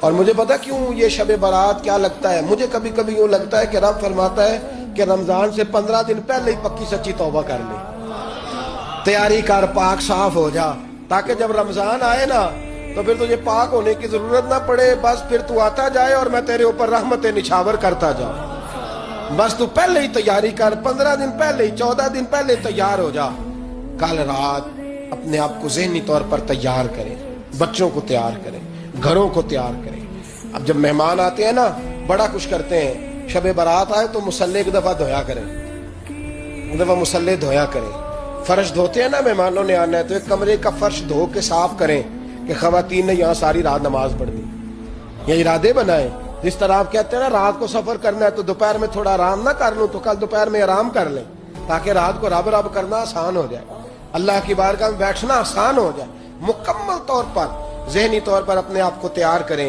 اور مجھے پتا کیوں یہ شب برات کیا لگتا ہے، مجھے کبھی کبھی یوں لگتا ہے کہ رب فرماتا ہے کہ رمضان سے 15 دن پہلے ہی پکی سچی توبہ کر لے، تیاری کر، پاک صاف ہو جا، تاکہ جب رمضان آئے نا تو پھر تجھے پاک ہونے کی ضرورت نہ پڑے، بس پھر تو آتا جائے اور میں تیرے اوپر رحمت نچھاور کرتا جاؤں۔ بس تو پہلے ہی تیاری کر، 15 دن پہلے ہی، 14 دن پہلے تیار ہو جا۔ کل رات اپنے آپ کو ذہنی طور پر تیار کریں، بچوں کو تیار کریں، گھروں کو تیار کریں۔ اب جب مہمان آتے ہیں نا بڑا کچھ کرتے ہیں، شب برات آئے تو مصلے ایک دفعہ دھویا کریں، ایک دفعہ مصلے دھویا کریں۔ فرش دھوتے ہیں نا، مہمانوں نے آنا ہے تو ایک کمرے کا فرش دھو کے صاف کریں کہ خواتین نے یہاں ساری رات نماز پڑھنی، یہ ارادے بنائیں۔ جس طرح آپ کہتے ہیں نا رات کو سفر کرنا ہے تو دوپہر میں تھوڑا آرام نہ کر لوں تو کل دوپہر میں آرام کر لیں، تاکہ رات کو رب رب کرنا آسان ہو جائے، اللہ کی بارگاہ میں بیٹھنا آسان ہو جائے۔ مکمل طور پر ذہنی طور پر اپنے آپ کو تیار کریں۔